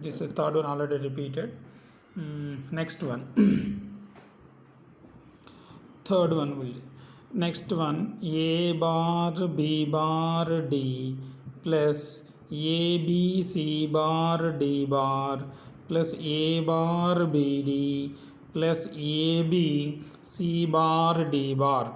This is third one already repeated. Next one. Third one will. Next one, a bar b bar d plus a b c bar d bar plus a bar b d plus a b c bar d bar.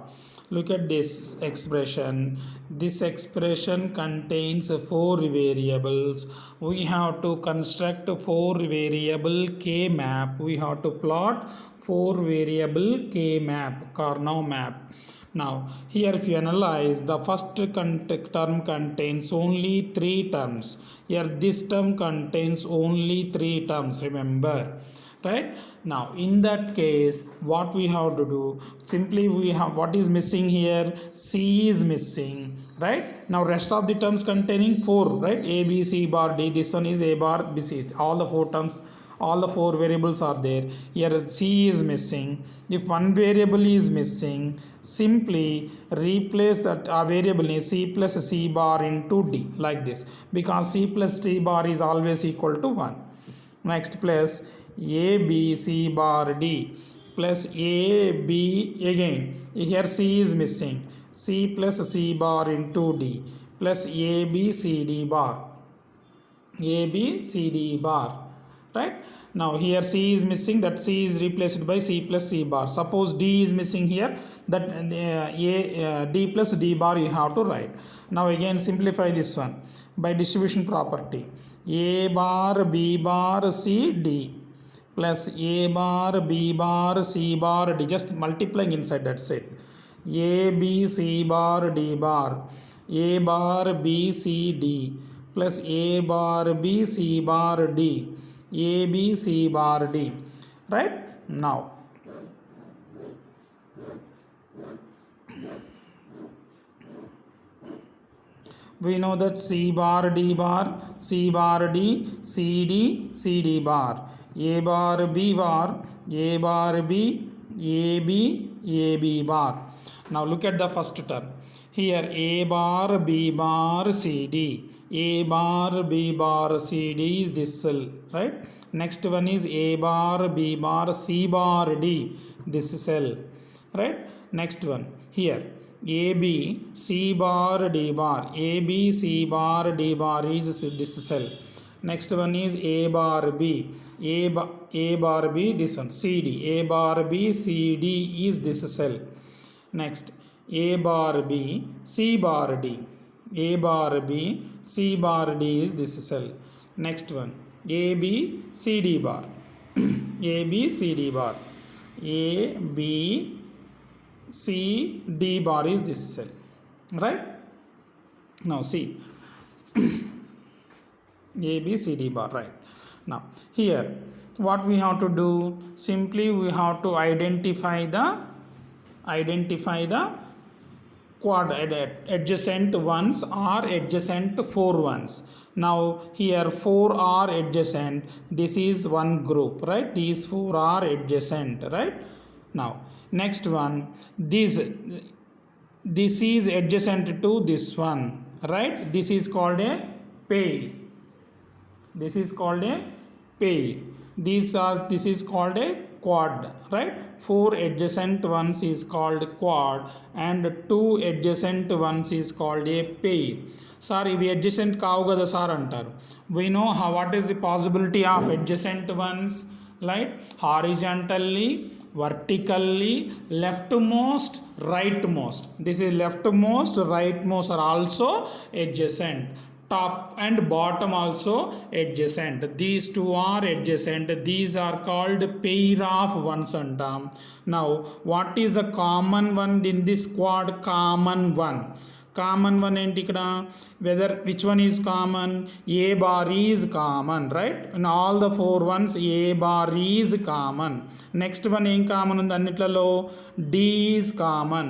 Look at this expression. This expression contains four variables. We have to construct four variable k map. We have to plot four variable k map, Karnaugh map. Now here if you analyze, the first term contains only three terms. Here this term contains only three terms, remember, right? Now in that case what we have to do, simply we have, what is missing here, c is missing, right? Now rest of the terms containing four, right? A b c bar d, this one is a bar b c, all the four terms, all the four variables are there. Here c is missing. If one variable is missing, simply replace that variable in c plus c bar into d, like this, because c plus d bar is always equal to 1. Next, plus a b c bar d plus a b, again here c is missing, c plus c bar into d plus a b c d bar, a b c d bar, right? Now here c is missing, that c is replaced by c plus c bar. Suppose d is missing here, that d plus d bar you have to write. Now again simplify this one by distribution property. A bar b bar c d plus a bar b bar c bar d, just multiplying inside, that's it. A b c bar d bar, a bar b c d plus a bar b c bar d, a b c bar d, right? Now we know that c bar d bar, c bar d, c d, c d bar, a bar b bar, a bar b, a b, a b bar. Now look at the first term. Here a bar b bar c d, a bar b bar c d is this cell, right? Next one is a bar b bar c bar d, this cell, right? Next one here a b c bar d bar, a b c bar d bar is this cell. Next one is a bar b, a bar b, this one c d, a bar b c d is this cell. Next a bar b c bar d, a bar b c bar d is this cell. Next one a b c d bar, a b c d bar, a b c d bar is this cell, right? Now see a b c d bar, right? Now here what we have to do, simply we have to identify the quad adjacent ones or adjacent four ones. Now here four are adjacent, this is one group, right? These four are adjacent, right? Now next one, this is adjacent to this one, right? This is called a pair. This is called a pair. This is called a quad, right? Four adjacent ones is called quad and two adjacent ones is called a pair. Sir, ఇవి adjacent కావు కదా sir అంటారు. We know what is the possibility of adjacent ones, like horizontally, vertically, leftmost, rightmost. This is leftmost, rightmost are also adjacent. Top and bottom also adjacent. These two are adjacent. These are called pair of ones antam. Now what is the common one in this quad? Common one. Common one enti ikkada, whether which one is common? A bar is common, right? In all the four ones a bar is common. Next one em common undi annitలలో? D is common.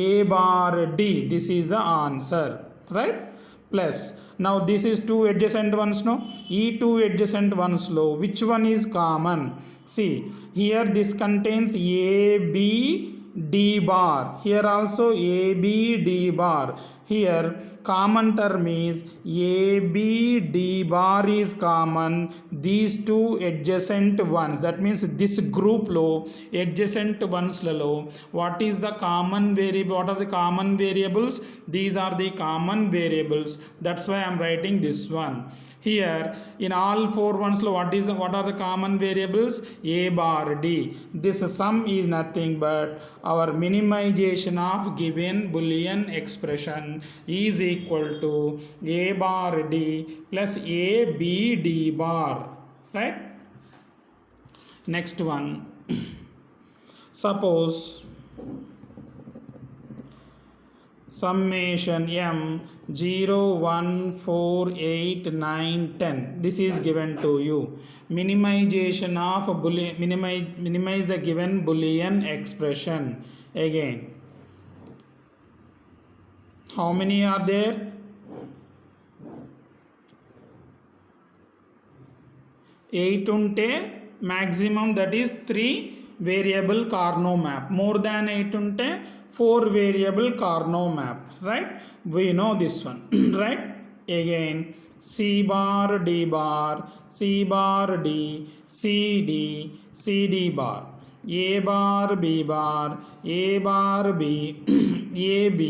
A bar D, this is the answer, right? Plus now this is two adjacent ones, no? E two adjacent ones lo which one is common? See here this contains a b d bar, here also a b d bar, here common term is a b d bar is common, these two adjacent ones, that means this group lo adjacent ones లలో what is the common variable, what are the common variables, these are the common variables, that's why I am writing this one. Here in all four ones lo what are the common variables, a bar d. This sum is nothing but our minimization of given boolean expression is equal to a bar d plus a b d bar, right? Next one, suppose summation m 0 1 4 8 9 10, this is given to you. Minimization of boolean, minimize the given boolean expression. Again, how many are there? 8 unte maximum, that is 3 variable Carnot map. More than 8 unte 4 variable Carnot map, right? We know this one. Right? Again, c bar d bar, c bar d, c d, c d bar, a bar b bar, a bar b, a b,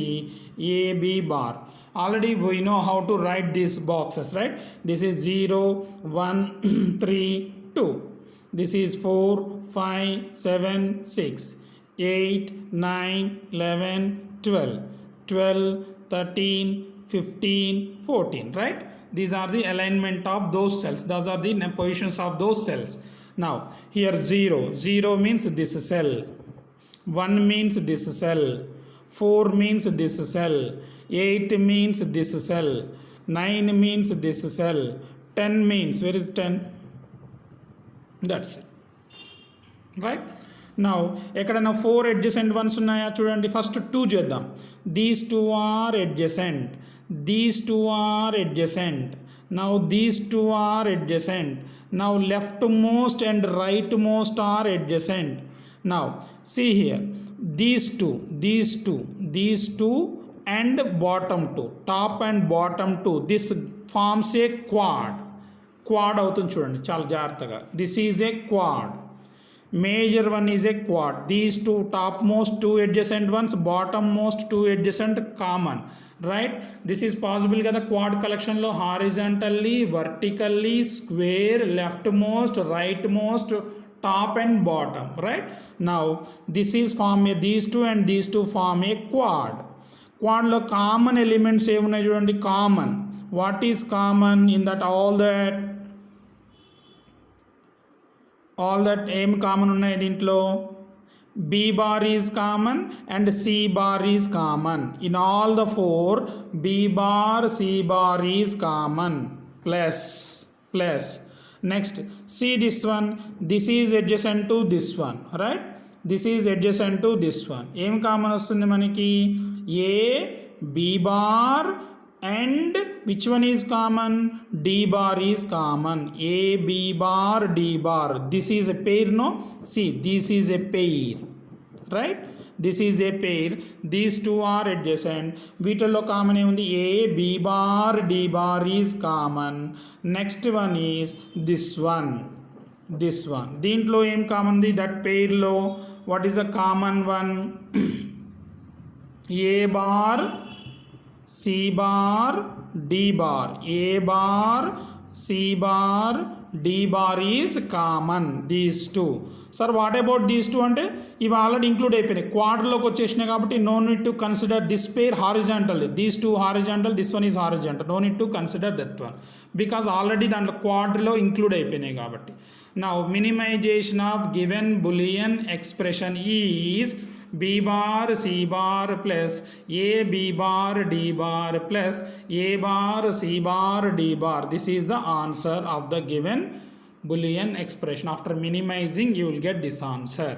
a b bar. Already we know how to write these boxes, right? This is 0 1 3 2, this is 4 5 7 6 8 9 11 12 12 13 15 14, right? These are the alignment of those cells, those are the positions of those cells. Now here 0 means this cell, 1 means this cell, 4 means this cell, 8 means this cell, 9 means this cell, 10 means, where is 10? That's it, right? Now ఎక్కడైనా 4 adjacent ones ఉన్నాయా చూడండి. First 2 చేద్దాం. These two are adjacent, these two are adjacent, now these two are adjacent, now leftmost and rightmost are adjacent. Now see here, these two and bottom 2, top and bottom 2, this forms a quad అవుతుంది చూడండి చాలా జాగ్రత్తగా. This is a quad, major one is a quad. These two topmost 2 adjacent ones, bottommost 2 adjacent common, right? This is possible కదా quad collection లో horizontally, vertically, square, leftmost, rightmost, top and bottom, right? Now this is form a, these two and these two form a quad. Quad లో common elements ఏమున్నాయి చూడండి. common, what is common in that? all that ఏం common ఉన్నాయి దీంట్లో? b bar is common and c bar is common. In all the 4, b bar c bar is common, plus next see this one, this is adjacent to this one, right? This is adjacent to this one. ఏం common వస్తుంది మనకి? a b bar and which one is common? d bar is common. a b bar d bar, this is a pair, no? See, this is a pair, right? This is a pair, these two are adjacent. వీటిల్లో common ఏముంది? a b bar d bar is common. Next one is this one. దీంట్లో ఏం common ఉంది? that pair లో what is the common one? a bar c bar d bar, a bar c bar d bar is common, these two. Sir, what about these two? అంటే ఇవి already include అయిపోయినాయి, క్వాడ్లోకి వచ్చేసినాయి కాబట్టి no need to consider this pair horizontal, these two horizontal, this one is horizontal, no need to consider that one because already దాంట్లో క్వాడ్లో include అయిపోయినాయి కాబట్టి. Now minimisation of given Boolean expression is b bar c bar plus a b bar d bar plus a bar c bar d bar. This is the answer of the given Boolean expression. After minimizing, you will get this answer.